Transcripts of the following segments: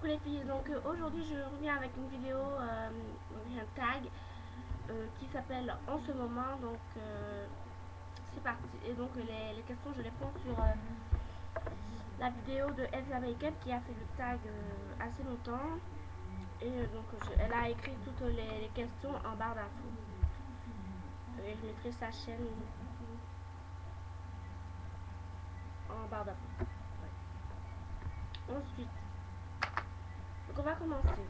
Coucou les filles, donc aujourd'hui je reviens avec une vidéo, un tag qui s'appelle En ce moment, donc c'est parti. Et donc les questions je les prends sur la vidéo de Elsa Makeup qui a fait le tag assez longtemps. Et elle a écrit toutes les questions en barre d'infos. Et je mettrai sa chaîne en barre d'infos. Ouais. Ensuite, donc on va commencer.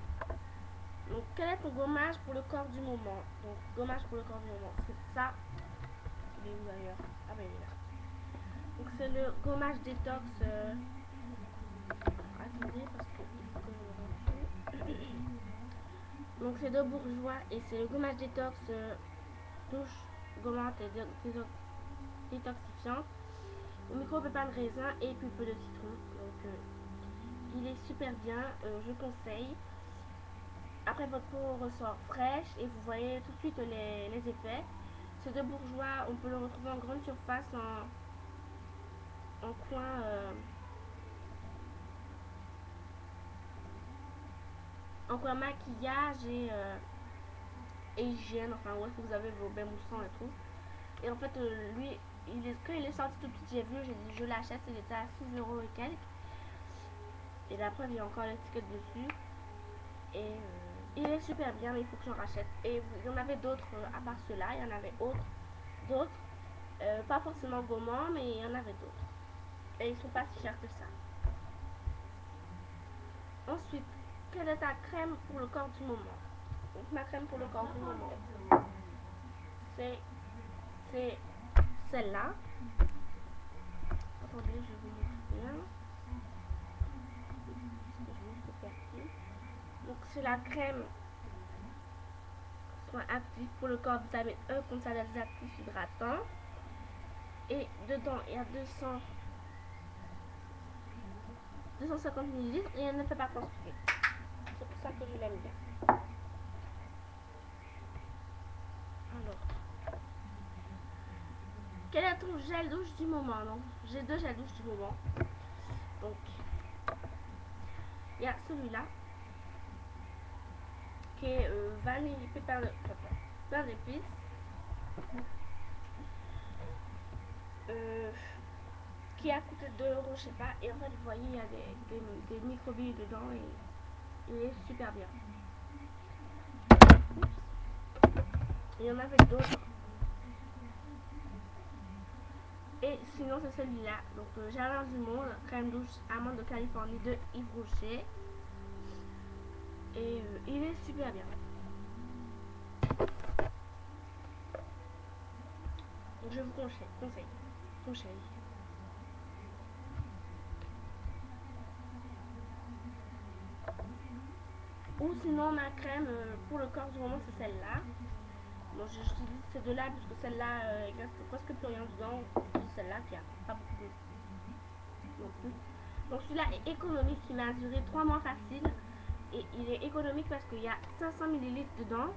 Donc, quel est ton gommage pour le corps du moment? Donc, gommage pour le corps du moment, c'est ça. Il est où d'ailleurs? Ah ben il est là. Donc, c'est le gommage détox. Attendez, parce qu'il faut que je le retrouve. Donc, c'est de Bourjois et c'est le gommage détox douche gommante et détoxifiante. Micro-pépins de raisin et pulpe de citron. Donc, il est super bien, je conseille. Après, votre peau ressort fraîche et vous voyez tout de suite les effets. C'est de Bourjois, on peut le retrouver en grande surface, en coin maquillage et hygiène, enfin où est-ce que vous avez vos bains moussants et tout. Et en fait, lui, quand il est sorti tout petit, j'ai vu, j'ai dit je l'achète, il était à 6 euros et quelques. Et la preuve, il y a encore l'étiquette dessus. Et il est super bien, mais il faut que j'en rachète. Et il y en avait d'autres, à part ceux-là, il y en avait d'autres. Pas forcément gommants, mais il y en avait d'autres. Et ils sont pas si chers que ça. Ensuite, quelle est ta crème pour le corps du moment? Donc, ma crème pour le corps du moment, c'est celle-là. Attendez, je vous montre bien. Donc, c'est la crème soin actif pour le corps, vitamine E, contre des actifs hydratants. Et dedans, il y a 250 ml et elle ne fait pas transpirer. C'est pour ça que je l'aime bien. Alors, quel est ton gel douche du moment? Donc, j'ai deux gels douche du moment. Donc, il y a celui-là qui est vanille, pépin d'épices. Qui a coûté 2 euros, je sais pas. Et en fait, vous voyez, il y a des microbilles dedans et il est super bien. Oups. Il y en avait d'autres. Et sinon, c'est celui-là. Donc, Jardin du Monde, crème douche amande de Californie de Yves Rocher. Et il est super bien. Donc, je vous conseille. Ou sinon, ma crème pour le corps du moment, c'est celle-là. Bon, j'utilise ces deux-là puisque celle-là, il reste presque plus rien dedans. Celle-là qui a pas beaucoup non plus. Donc celui-là est économique, il m'a duré 3 mois facile. Et il est économique parce qu'il y a 500 ml dedans.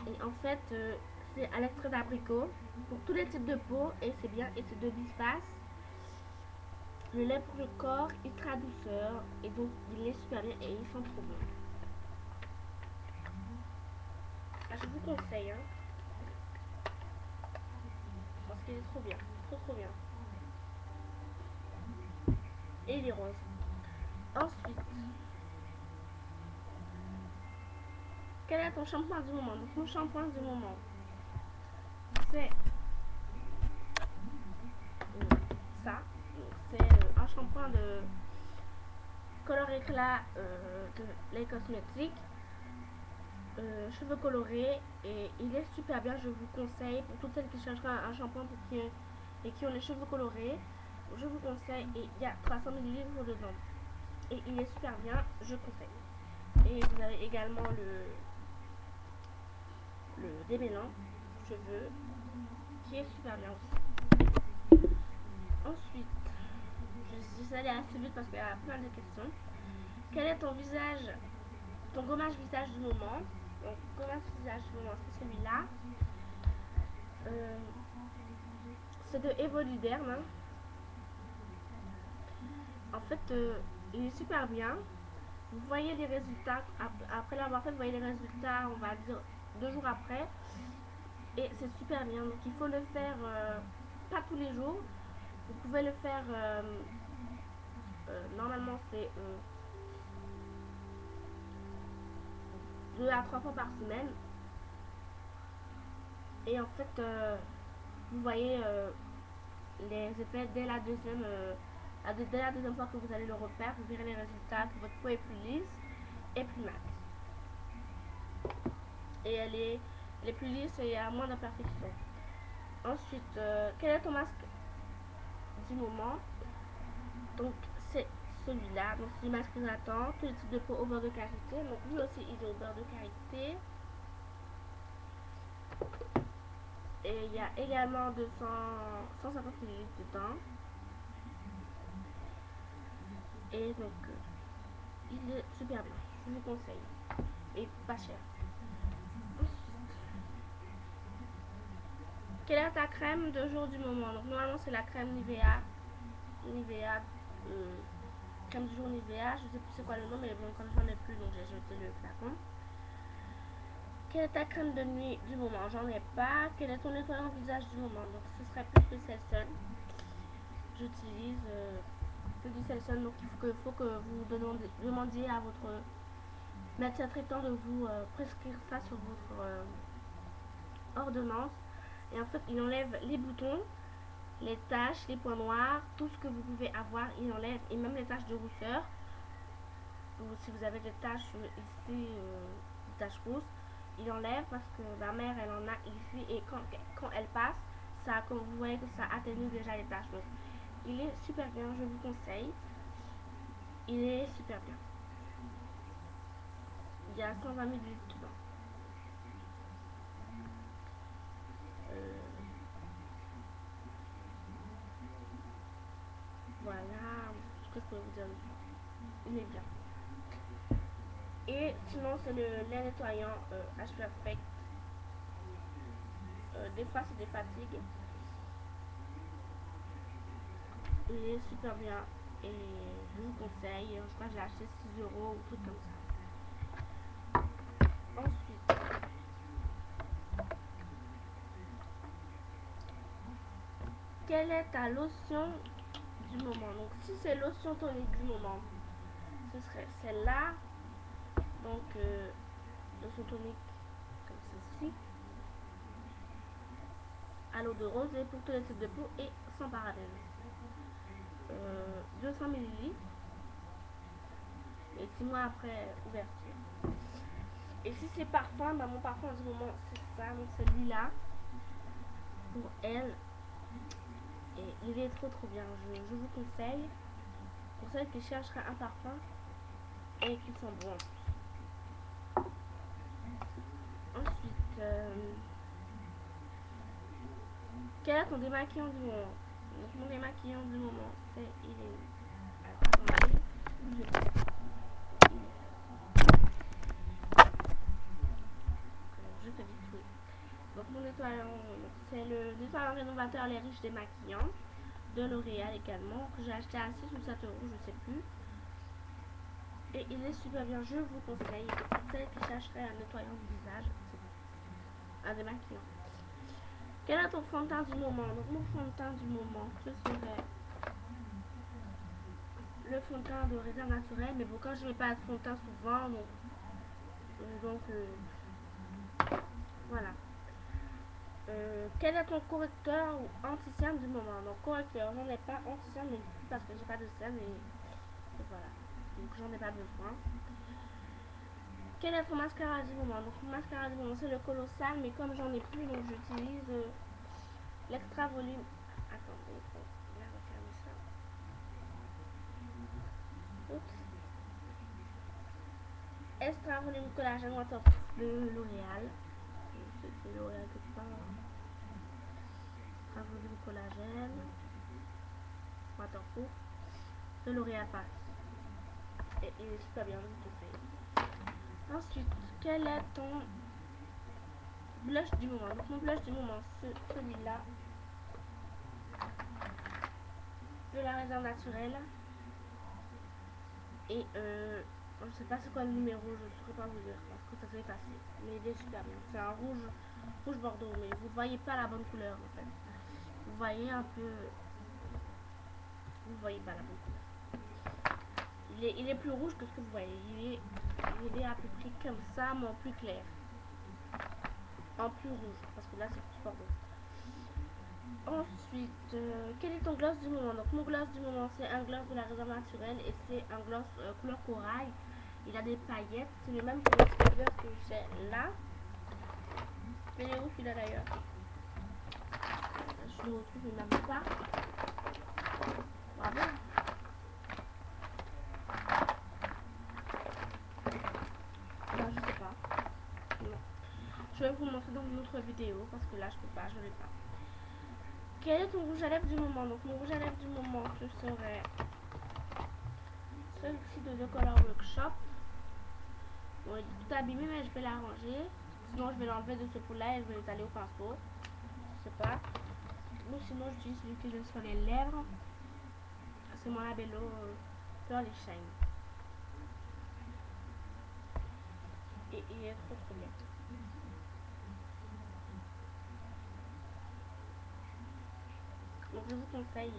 Et en fait, c'est à l'extrait d'abricot pour tous les types de peau. Et c'est bien, et c'est de Bispace. Le lait pour le corps, ultra douceur. Et donc il est super bien et il sent trop bon. Ah, je vous conseille, hein. Parce qu'il est trop bien. Trop bien. Et il est rose. Ensuite, quel est ton shampoing du moment? Donc mon shampoing du moment, c'est ça. C'est un shampoing de Color Éclat de les cosmétiques. Cheveux colorés et il est super bien, je vous conseille pour toutes celles qui chercheraient un shampoing et qui ont les cheveux colorés, je vous conseille. Et il y a 300 ml dedans et il est super bien, je conseille. Et vous avez également le démêlant cheveux qui est super bien aussi. Ensuite, je vais aller assez vite parce qu'il y a plein de questions. Quel est ton gommage visage du moment? Donc, gommage visage du moment, c'est celui-là. C'est de Evoluderm. Hein. En fait, il est super bien. Vous voyez les résultats, après l'avoir fait, vous voyez les résultats, on va dire 2 jours après. Et c'est super bien, donc il faut le faire pas tous les jours. Vous pouvez le faire, normalement c'est 2 à 3 fois par semaine. Et en fait, vous voyez les effets dès la deuxième fois que vous allez le refaire. Vous verrez les résultats, que votre peau est plus lisse et plus mate. Et elle est plus lisse et il y a moins d'imperfections. Ensuite, quel est ton masque du moment? Donc c'est celui-là, donc c'est du masque hydratant, tous les types de peau au beurre de karité. Donc lui aussi il est au beurre de karité. Et il y a également 150 ml dedans. Et donc il est super bien, je vous conseille. Et pas cher. Quelle est ta crème de jour du moment? Donc normalement c'est la crème Nivea. Crème du jour Nivea, je sais plus c'est quoi le nom, mais bon, comme j'en ai plus, donc j'ai jeté le flacon. Quelle est ta crème de nuit du moment? J'en ai pas. Quel est ton nettoyant visage du moment? Donc ce serait plus le Selsun. J'utilise que du Selsun, donc il faut que vous demandiez à votre médecin traitant de vous prescrire ça sur votre ordonnance. Et en fait, il enlève les boutons, les taches, les points noirs, tout ce que vous pouvez avoir, il enlève, et même les taches de rousseur. Ou si vous avez des taches ici, des taches rousses, il enlève parce que ma mère elle en a ici et quand elle passe, ça, comme vous voyez que ça atténue déjà les taches. Donc, il est super bien, je vous conseille. Il est super bien. Il y a 120 ml dedans. Voilà ce que je peux vous dire dessus. Il est bien. Et sinon, c'est le lait nettoyant H Perfect. Des fois, c'est des fatigues. Il est super bien. Et je vous conseille. Je crois que j'ai acheté 6 € ou truc comme ça. Ensuite, quelle est ta lotion du moment? Donc, si c'est lotion tonique du moment, ce serait celle-là. Donc, lotion tonique comme ceci. À l'eau de rosée pour tous les types de peau et sans parabènes. 200 ml. Et 6 mois après ouverture. Et si c'est parfum, bah mon parfum du moment c'est ça, donc celui-là pour elle. Et il est trop bien, je vous conseille. Pour celles qui chercheraient un parfum et qui sont bons. Ensuite, quel est ton démaquillant du moment? Donc mon démaquillant du moment, c'est il est. Alors attendez, je fais vite oui. Donc mon nettoyant, c'est le nettoyant rénovateur Les Riches Démaquillants de L'Oréal également, que j'ai acheté à 6 ou 7 €, je sais plus. Et il est super bien, je vous conseille. Pour celles qui chercheraient un nettoyant du visage, un démaquillant. Quel est ton fond de teint du moment? Donc mon fond de teint du moment, ce serait le fond de teint de Réserve Naturelle. Mais bon, quand je mets pas de fond de teint souvent, donc voilà. Quel est ton correcteur ou anti-cerne du moment? Donc correcteur, j'en ai pas, anti-cerne non plus parce que j'ai pas de cerne et voilà. Donc j'en ai pas besoin. Quel est ton mascara du moment? Donc mon mascara du moment c'est le Colossal, mais comme j'en ai plus, donc j'utilise l'extra volume. Attendez, il faut bien refermer ça. Oups. Extra volume collagène waterproof de L'Oréal. C'est L'Oréal que tu parles. Extra volume collagène waterproof de L'Oréal Paris. Et il est super bien, je vous conseille. Ensuite, quel est ton blush du moment? Donc mon blush du moment, c'est celui-là de la Réserve Naturelle. Et je sais pas c'est quoi le numéro, je ne saurais pas vous dire parce que ça s'est effacé. Mais il est super bien. C'est un rouge bordeaux, mais vous voyez pas la bonne couleur en fait. Vous voyez un peu. Vous voyez pas la bonne couleur. Il est plus rouge que ce que vous voyez. Il est à peu près comme ça, mais en plus clair. En plus rouge, parce que là c'est plus bordeaux. Ensuite, quel est ton gloss du moment? Donc mon gloss du moment c'est un gloss de la réserve naturelle et c'est un gloss couleur corail. Il a des paillettes, c'est le même que le petit gloss que j'ai là. Mais il est où celui-là d'ailleurs? Je le retrouve mais même pas. Bravo. Non, je sais pas. Non. Je vais vous montrer dans une autre vidéo parce que là je peux pas, je l'ai pas. Quel est ton rouge à lèvres du moment? Donc mon rouge à lèvres du moment ce serait celui-ci de The Color Workshop. Bon, il est tout abîmé mais je vais l'arranger. Sinon je vais l'enlever de ce pot-là et je vais l'étaler au pinceau. Je sais pas. Ou sinon j'utilise celui que j'ai sur les lèvres. C'est mon Labello Pearly Shine. Et il est trop bien. Donc je vous conseille,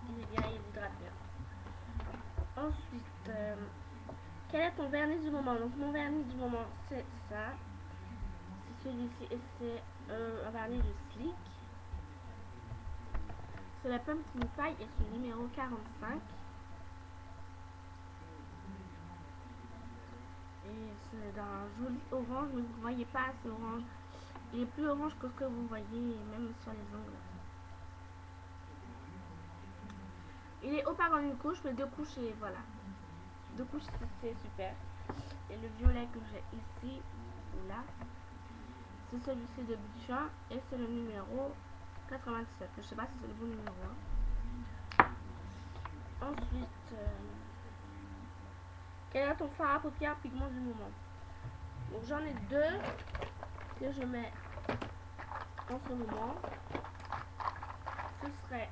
il est bien, il hydrate bien. Ensuite, quel est ton vernis du moment? Donc mon vernis du moment c'est ça. C'est celui-ci et c'est un vernis de Sleek. C'est la Pumpkin Pie et c'est le numéro 45. Et c'est d'un joli orange, mais vous ne voyez pas assez orange. Il est plus orange que ce que vous voyez même sur les ongles. Il est opaque en une couche, mais deux couches et voilà. Deux couches c'est super. Et le violet que j'ai ici ou là, c'est celui-ci de Bichon et c'est le numéro 97. Je sais pas si c'est le bon numéro. Ensuite, quel est ton fard à paupières pigment du moment? Donc j'en ai deux que je mets en ce moment. Ce serait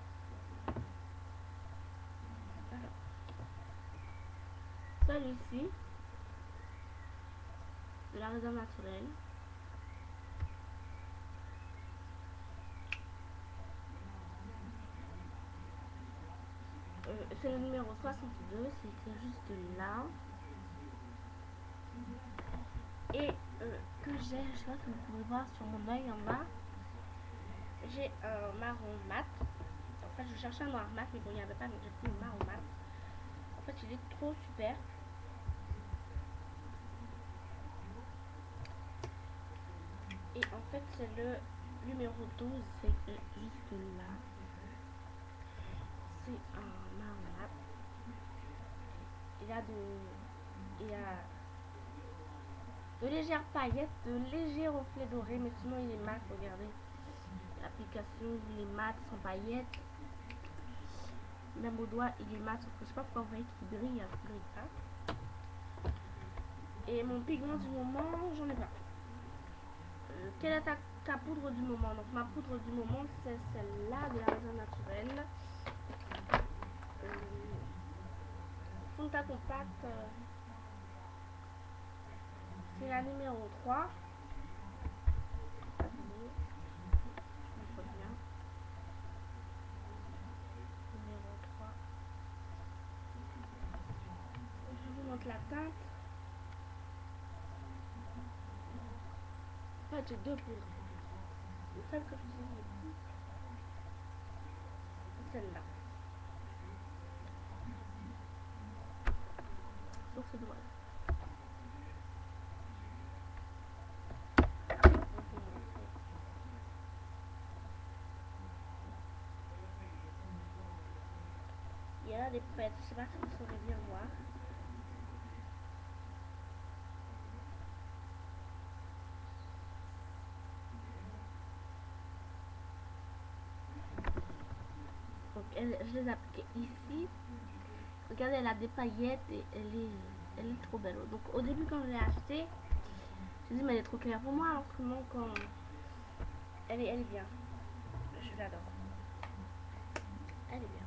celui-ci de la réserve naturelle. C'est le numéro 62, c'est juste là. Et que j'ai, je sais pas si vous pouvez voir sur mon œil en bas, j'ai un marron mat. En fait, je cherchais un noir mat, mais bon, il n'y avait pas, donc j'ai pris le marron mat. En fait, il est trop super. Et en fait, c'est le numéro 12, c'est juste là. C'est un marron mat. Il y a de légères paillettes, de légers reflets dorés, mais sinon il est mat, regardez. L'application, il est mat, sans paillettes. Même au doigt, il est mat, sauf que je sais pas pourquoi vous voyez qu'il brille, alors qu'il brille pas. Et mon pigment du moment, j'en ai pas. Quelle est ta poudre du moment? Donc ma poudre du moment, c'est celle-là de la réserve naturelle. Fond de teint compact, c'est la numéro 3. Numéro 3. Je vous montre la teinte. En fait, j'ai deux poudres. Celle que j'utilise le plus, c'est celle-là. Sur ce doigt. Il y a des pets, je sais pas si vous saurez bien voir. Donc je les ai appliquées ici. Regardez, elle a des paillettes et elle est trop belle. Donc au début quand je l'ai achetée, je me dit mais elle est trop claire pour moi, alors que non, quand elle est bien. Je l'adore. Elle est bien.